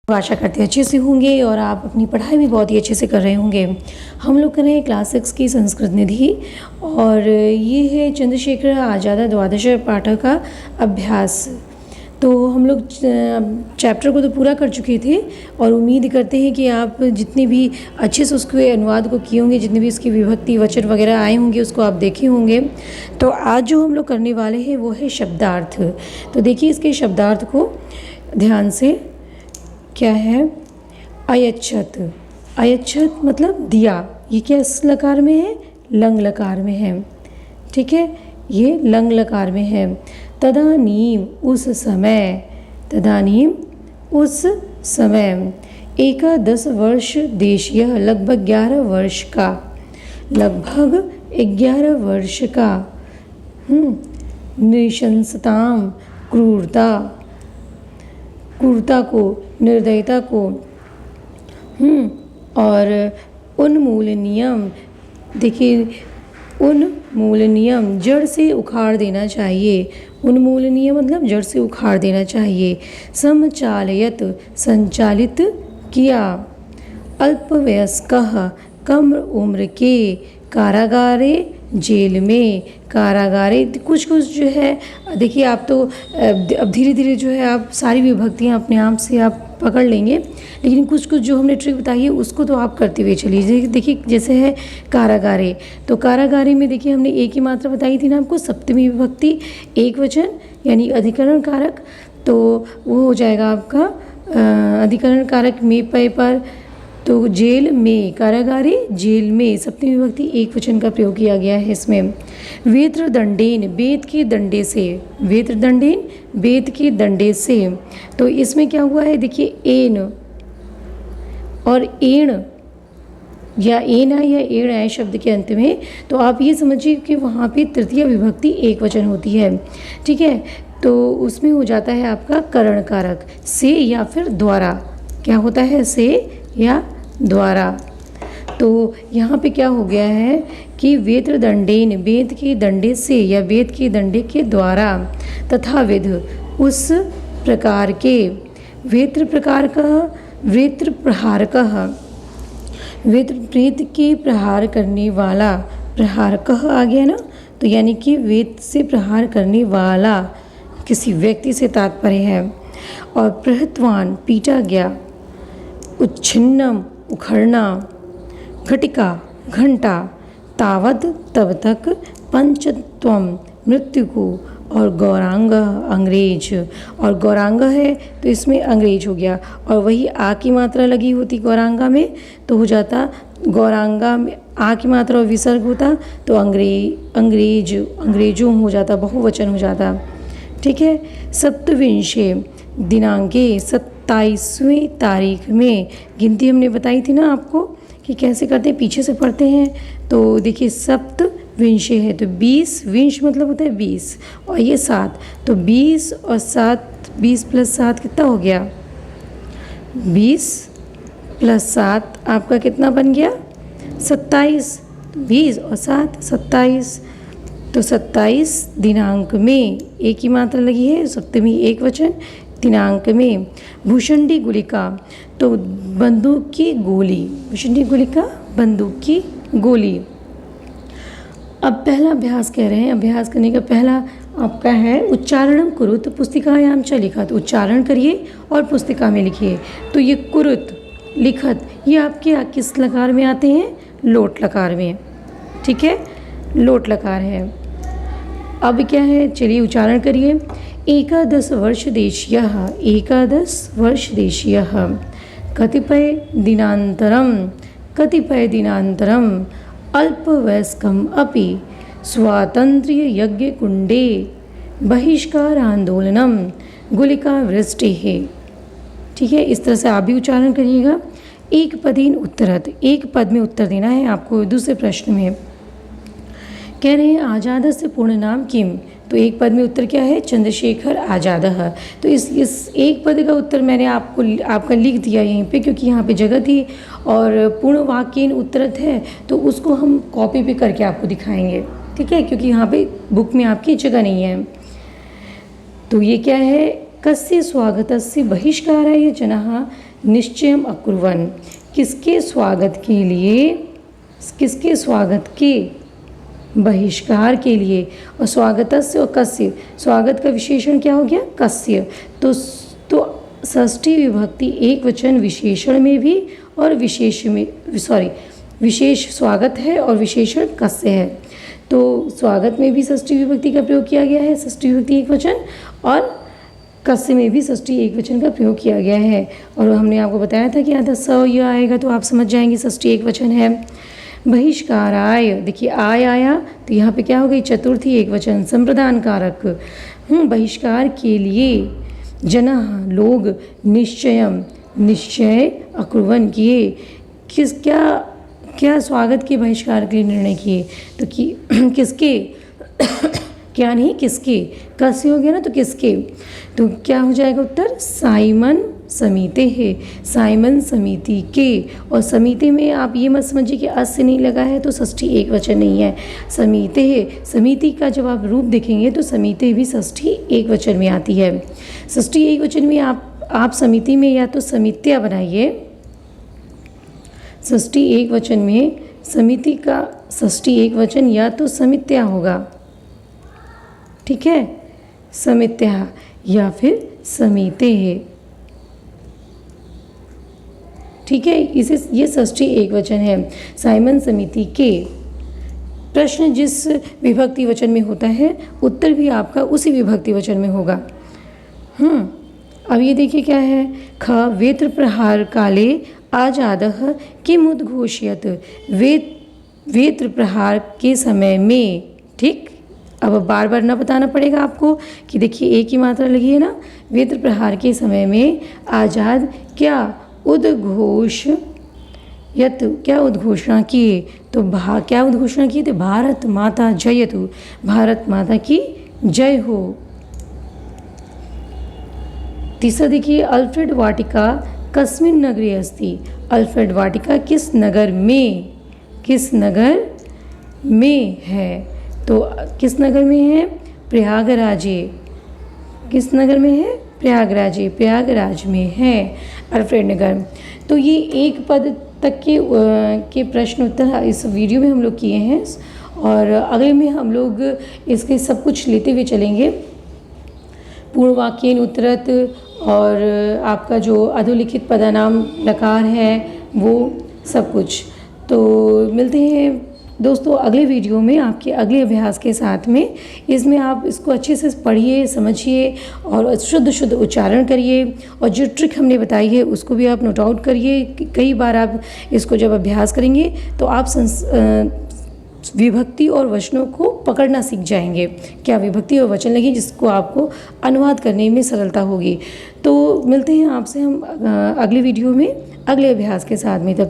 आशा करते हैं अच्छे से होंगे और आप अपनी पढ़ाई भी बहुत ही अच्छे से कर रहे होंगे। हम लोग कर रहे हैं क्लास 6 की संस्कृत निधि और ये है चंद्रशेखर आज़ाद द्वादश पाठ का अभ्यास। तो हम लोग चैप्टर को तो पूरा कर चुके थे और उम्मीद करते हैं कि आप जितने भी अच्छे से उसके अनुवाद को किए होंगे, जितने भी इसकी विभक्ति वचन वगैरह आए होंगे उसको आप देखे होंगे। तो आज जो हम लोग करने वाले हैं वो है शब्दार्थ। तो देखिए इसके शब्दार्थ को ध्यान से। क्या है? अयच्छत। अयच्छत मतलब दिया। ये क्या इस लकार में है? लंग लकार में है। ठीक है, ये लंग लकार में है। तदानीम उस समय, तदानीम उस समय। 11 वर्ष देशीय लगभग 11 वर्ष का, लगभग 11 वर्ष का। नृशंसताम क्रूरता, क्रूरता को, निर्दयता को। और उन्मूल नियम, देखिए उन्मूल नियम जड़ से उखाड़ देना चाहिए। उन्मूल नियम मतलब जड़ से उखाड़ देना चाहिए। समचालयत संचालित किया। अल्पवयस्कः कम उम्र के, कारागारे जेल में, कारागारे। कुछ कुछ जो है देखिए आप तो अब धीरे धीरे जो है आप सारी विभक्तियाँ अपने आप से आप पकड़ लेंगे, लेकिन कुछ कुछ जो हमने ट्रिक बताई है उसको तो आप करते हुए चलिए। देखिए जैसे है कारागारे, तो कारागारे में देखिए हमने एक ही मात्रा बताई थी ना आपको, सप्तमी विभक्ति एक वचन यानी अधिकरण कारक। तो वो हो जाएगा आपका अधिकरण कारक में पे पर। तो जेल में, कारागारे जेल में, सप्तमी विभक्ति एक वचन का प्रयोग किया गया है इसमें। वेत्र दंडेन, बेत के दंडे से, वेत्र दंडेन बेत के दंडे से। तो इसमें क्या हुआ है देखिए एन और एण या एन है या एण है शब्द के अंत में, तो आप ये समझिए कि वहाँ पे तृतीय विभक्ति एक वचन होती है। ठीक है, तो उसमें हो जाता है आपका करण कारक से या फिर द्वारा। क्या होता है? से या द्वारा। तो यहाँ पे क्या हो गया है कि वेत्र दंडेन, वेद के दंडे से या वेद के दंडे के द्वारा, तथा विध उस प्रकार के, वेत्र प्रकार का, वेत्र प्रहार का, वेत्र प्रेत के प्रहार करने वाला, प्रहार कह आ गया ना, तो यानी कि वेद से प्रहार करने वाला किसी व्यक्ति से तात्पर्य है। और प्रहतवान पीटा गया, उच्छिन्नम उखड़ना, घटिका घंटा, तावद तब तक, पंचत्वम मृत्यु को, और गौरांग अंग्रेज। और गौरांग है तो इसमें अंग्रेज हो गया, और वही आ की मात्रा लगी होती गौरांगा में तो हो जाता, गौरांगा में आ की मात्रा और विसर्ग होता तो अंग्रेज, अंग्रेजों हो जाता, बहुवचन हो जाता। ठीक है, सप्तविंशे दिनांके, 27वें तारीख में। गिनती हमने बताई थी ना आपको कि कैसे करते हैं, पीछे से पढ़ते हैं। तो देखिए सप्त विंशे है तो 20, विंश मतलब होता है 20 और ये 7, तो 20 और 7, 20 + 7 कितना हो गया? 20 + 7 आपका कितना बन गया? 27। 20 और 7 27। तो 27 दिनांक में, एक ही मात्रा लगी है, सप्तमी एक वचन, दिनांक में। भूषंडी गुलिका, तो बंदूक की गोली, भूषंडी गुलिका बंदूक की गोली। अब पहला अभ्यास कह रहे हैं, अभ्यास करने का पहला आपका है उच्चारणम कुरुत पुस्तिकायाम च लिखत। उच्चारण करिए और पुस्तिका में लिखिए। तो ये कुरुत, लिखत, ये आपके किस लकार में आते हैं? लोट लकार में। ठीक है, लोट लकार है। अब क्या है, चलिए उच्चारण करिए। 11 वर्ष देशीय, 11 वर्ष देशीय, कतिपय दिनांतरम, कतिपय दिनांतरम, अल्पवयस्कम अपि, स्वातंत्र्य यज्ञ कुंडे, बहिष्कार आंदोलनम, गुलिका वृष्टि है। ठीक है, इस तरह से आप भी उच्चारण करिएगा। एक पदीन उत्तरत, एक पद में उत्तर देना है आपको। दूसरे प्रश्न में कह रहे हैं आज़ादस्य पूर्ण नाम किम, तो एक पद में उत्तर क्या है? चंद्रशेखर आज़ादः। तो इस एक पद का उत्तर मैंने आपका लिख दिया यहीं पे, क्योंकि यहाँ पे जगह थी और पूर्ण वाक्यन उत्तरत है तो उसको हम कॉपी पे करके आपको दिखाएंगे। ठीक है, क्योंकि यहाँ पे बुक में आपकी जगह नहीं है। तो ये क्या है? कस्य स्वागतस्य बहिष्काराय जनाः निश्चयम अकुर्वन्, किसके स्वागत के लिए, किसके स्वागत के बहिष्कार के लिए। और स्वागतस्य और कस्य, स्वागत का विशेषण क्या हो गया, कस्य। तो षष्ठी विभक्ति एक वचन विशेषण में भी और विशेष में, विशेष स्वागत है और विशेषण कस्य है। तो स्वागत में भी षष्ठी विभक्ति का प्रयोग किया गया है, षष्ठी विभक्ति एक वचन, और कस्य में भी षष्ठी एक वचन का प्रयोग किया गया है। और हमने आपको बताया था कि यहाँ स ये आएगा तो आप समझ जाएंगे षष्ठी एक वचन है। बहिष्काराय, देखिए आय आया तो यहाँ पे क्या हो गई, चतुर्थी एक वचन संप्रदान कारक। बहिष्कार के लिए जनः लोग, निश्चयम निश्चय, अकुर्वन् किए, क्या स्वागत के बहिष्कार के लिए निर्णय किए। तो कि किसके, क्या नहीं किसके, कस्य हो गया ना, तो किसके, तो क्या हो जाएगा उत्तर, साइमन समिति है, साइमन समिति के। और समिति में आप ये मत समझिए कि अस से नहीं लगा है तो षष्ठी एक वचन नहीं है, समिति है। समिति का जब आप रूप देखेंगे तो समिति भी षष्ठी एक वचन में आती है। षष्ठी एक वचन में आप समिति में या तो समित्या बनाइए, षष्ठी एक वचन में समिति का षष्ठी एक वचन या तो समित्या होगा, ठीक है, समित्या या फिर समिते है, ठीक है। इसे ये षष्ठी एक वचन है। साइमन समिति के। प्रश्न जिस विभक्ति वचन में होता है उत्तर भी आपका उसी विभक्ति वचन में होगा। अब ये देखिए क्या है, ख वेत्र प्रहार काले आजादः किम उद्घोषयत्, वेत्र प्रहार के समय में, ठीक। अब बार बार ना बताना पड़ेगा आपको कि देखिए एक ही मात्रा लगी है ना, वेत्र प्रहार के समय में आज़ाद क्या उद्घोष यत, क्या उद्घोषणा किए, तो क्या उद्घोषणा किए थे, भारत माता जयतु, भारत माता की जय हो। तीसरा देखिए, अल्फ्रेड वाटिका कस्मिन् नगरे अस्ति, अल्फ्रेड वाटिका किस नगर में, किस नगर में है, तो किस नगर में है, प्रयागराजे, किस नगर में है, प्रयागराजे, प्रयागराज में है अल्फ्रेड नगर। तो ये एक पद तक के प्रश्न उत्तर इस वीडियो में हम लोग किए हैं, और अगले में हम लोग इसके सब कुछ लेते हुए चलेंगे, पूर्ण वाक्येन उत्तरत, और आपका जो अधोलिखित पदानाम लकार है वो सब कुछ। तो मिलते हैं दोस्तों अगले वीडियो में आपके अगले अभ्यास के साथ में। इसमें आप इसको अच्छे से पढ़िए, समझिए और शुद्ध उच्चारण करिए, और जो ट्रिक हमने बताई है उसको भी आप नोट आउट करिए। कई बार आप इसको जब अभ्यास करेंगे तो आप विभक्ति और वचनों को पकड़ना सीख जाएंगे, क्या विभक्ति और वचन लगी जिसको आपको अनुवाद करने में सरलता होगी। तो मिलते हैं आपसे हम अगले वीडियो में अगले अभ्यास के साथ में। तब